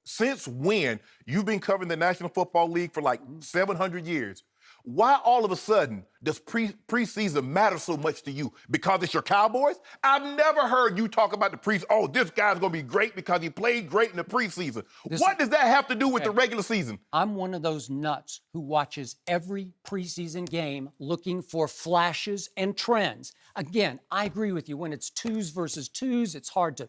Since when? You've been covering the National Football League for like 700 years. Why all of a sudden does preseason matter so much to you? Because it's your Cowboys? I've never heard you talk about the preseason. Oh, this guy's going to be great because he played great in the preseason. What does that have to do with the regular season? I'm one of those nuts who watches every preseason game looking for flashes and trends. Again, I agree with you. When it's twos versus twos, it's hard to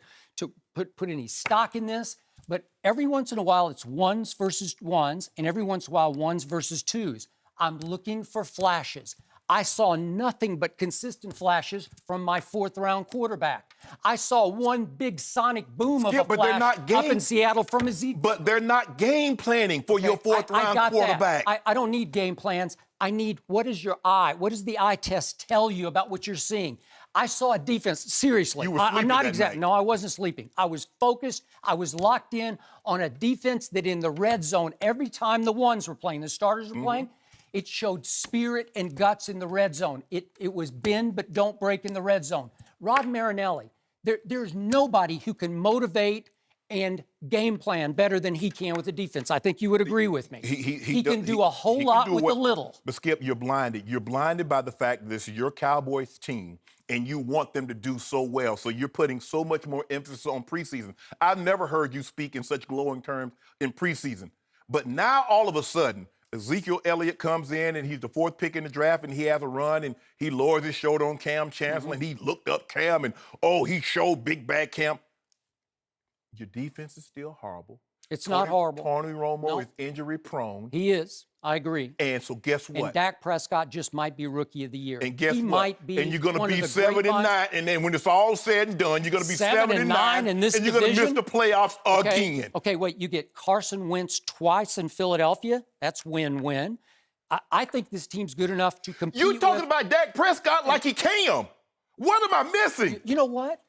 put any stock in this. But every once in a while, it's ones versus ones, and every once in a while, ones versus twos. I'm looking for flashes. I saw nothing but consistent flashes from my fourth-round quarterback. I saw one big sonic boom of a flash up in Seattle from Ezekiel. But they're not game planning for your fourth-round quarterback. I don't need game plans. I need, what is your eye? What does the eye test tell you about what you're seeing? I saw a defense, seriously. You were sleeping I'm not that exactly. night. No, I wasn't sleeping. I was focused. I was locked in on a defense that in the red zone, every time the ones were playing, the starters were playing, it showed spirit and guts in the red zone. It was bend but don't break in the red zone. Rod Marinelli, there's nobody who can motivate and game plan better than he can with the defense. I think you would agree with me. He can do a whole lot with a little. But Skip, you're blinded. You're blinded by the fact that this is your Cowboys team, and you want them to do so well. So you're putting so much more emphasis on preseason. I've never heard you speak in such glowing terms in preseason. But now all of a sudden, Ezekiel Elliott comes in, and he's the fourth pick in the draft, and he has a run, and he lowers his shoulder on Cam Chancellor, and he looked up Cam, and, oh, he showed big bad Cam. Your defense is still horrible. It's not horrible. Tony Romo is injury-prone. He is. I agree. And so guess what? And Dak Prescott just might be Rookie of the Year. And guess he what? might be. And you're going to one be of the 7-9, and then when it's all said and done, you're going to be 7-9, in this and you're going to miss the playoffs again. Okay, wait. You get Carson Wentz twice in Philadelphia. That's win-win. I think this team's good enough to compete. You talking about Dak Prescott like he can. What am I missing? You know what?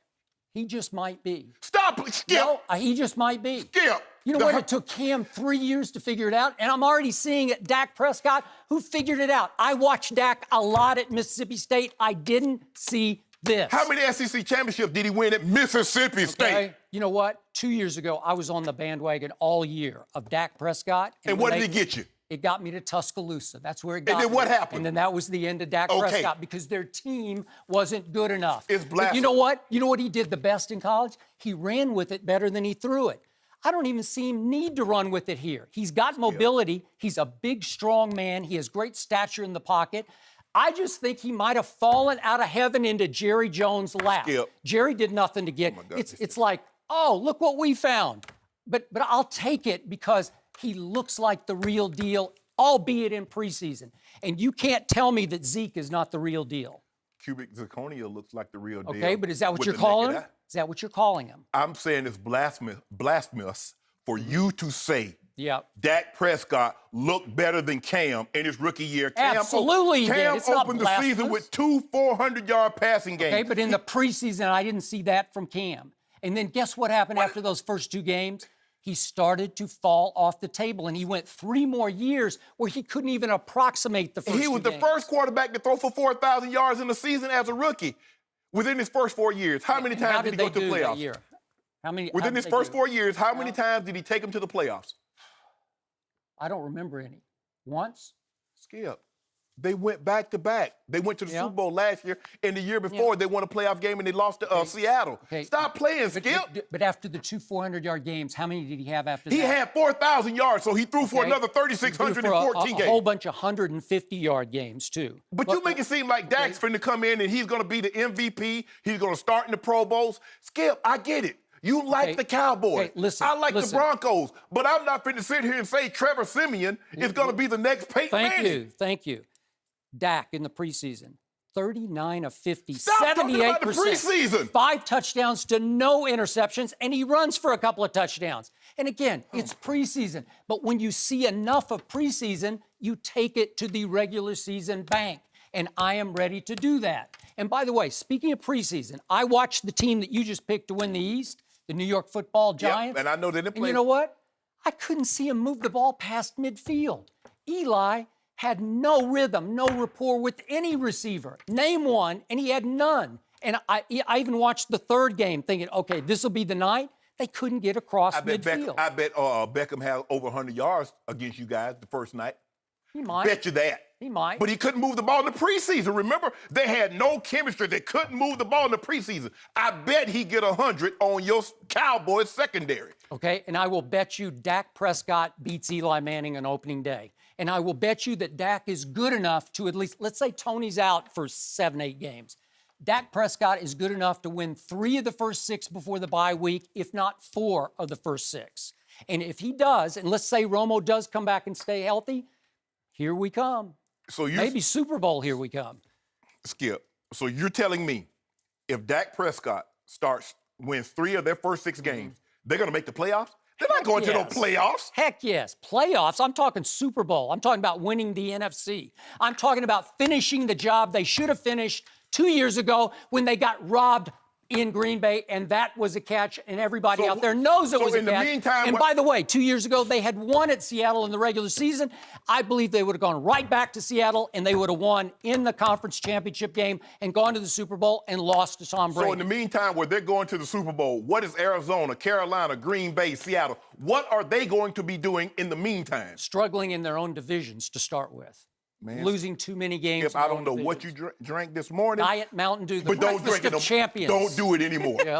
He just might be. Stop, Skip. No, he just might be. Skip. You know what? It took Cam 3 years to figure it out, and I'm already seeing it. Dak Prescott, who figured it out. I watched Dak a lot at Mississippi State. I didn't see this. How many SEC championships did he win at Mississippi State? You know what? 2 years ago, I was on the bandwagon all year of Dak Prescott. And what did he get you? It got me to Tuscaloosa. That's where it got me. And then what happened? And then that was the end of Dak Prescott because their team wasn't good enough. It's blasphemy. But you know what? You know what he did the best in college? He ran with it better than he threw it. I don't even see him need to run with it here. He's got mobility. He's a big, strong man. He has great stature in the pocket. I just think he might have fallen out of heaven into Jerry Jones' lap. Skip. Jerry did nothing to get. It's like, oh, look what we found. But I'll take it because he looks like the real deal, albeit in preseason. And you can't tell me that Zeke is not the real deal. Cubic zirconia looks like the real deal. Okay, but is that what you're calling him? Is that what you're calling him? I'm saying it's blasphemous for you to say Dak Prescott looked better than Cam in his rookie year. Absolutely, Cam opened the season with 2 400-yard passing games. Okay, but in the preseason, I didn't see that from Cam. And then guess what happened after those first 2 games? He started to fall off the table, and he went 3 more years where he couldn't even approximate the first 2 games. He was the first quarterback to throw for 4,000 yards in a season as a rookie within his first 4 years. How many times did he go to the playoffs? Year? Within his first 4 years, how many times did he take him to the playoffs? I don't remember any. Once? Skip. They went back-to-back. They went to the Super Bowl last year, and the year before they won a playoff game and they lost to Seattle. Stop playing, Skip. But after the 2 400-yard games, how many did he have after that? He had 4,000 yards, so he threw for another 3,614 games. A whole bunch of 150-yard games, too. But you make it seem like Dak's finna come in and he's going to be the MVP. He's going to start in the Pro Bowls. Skip, I get it. You like the Cowboys. I like the Broncos. But I'm not finna sit here and say Trevor Siemian is going to be the next Peyton Manning. Thank you. Dak in the preseason, 39 of 50, Stop 78%. Talking about the preseason. 5 touchdowns to no interceptions, and he runs for a couple of touchdowns. And again, it's preseason. But when you see enough of preseason, you take it to the regular season bank. And I am ready to do that. And by the way, speaking of preseason, I watched the team that you just picked to win the East, the New York Football Giants. Yep, and I know they didn't play. And you know what? I couldn't see him move the ball past midfield. Eli had no rhythm, no rapport with any receiver. Name one, and he had none. And I even watched the third game thinking, okay, this will be the night. They couldn't get across midfield. I bet Beckham had over 100 yards against you guys the first night. He might. Bet you that. He might. But he couldn't move the ball in the preseason. Remember, they had no chemistry. They couldn't move the ball in the preseason. I bet he get 100 on your Cowboys secondary. Okay, and I will bet you Dak Prescott beats Eli Manning on opening day. And I will bet you that Dak is good enough to at least, let's say Tony's out for 7-8 games. Dak Prescott is good enough to win 3 of the first 6 before the bye week, if not 4 of the first 6. And if he does, and let's say Romo does come back and stay healthy, here we come. So you Maybe Super Bowl, here we come. Skip. So you're telling me if Dak Prescott wins 3 of their first 6 games, they're going to make the playoffs? They're not going to no playoffs. Heck yes. Playoffs. I'm talking Super Bowl. I'm talking about winning the NFC. I'm talking about finishing the job they should have finished 2 years ago when they got robbed in Green Bay, and that was a catch, and everybody out there knows it was a catch. So in the meantime, and by the way, 2 years ago, they had won at Seattle in the regular season. I believe they would have gone right back to Seattle, and they would have won in the conference championship game and gone to the Super Bowl and lost to Tom Brady. So in the meantime, where they're going to the Super Bowl, what is Arizona, Carolina, Green Bay, Seattle? What are they going to be doing in the meantime? Struggling in their own divisions to start with. Man, losing too many games. If I don't know what you drank this morning. Diet Mountain Dew, the but don't breakfast drink it. of champions. Don't do it anymore. Yeah.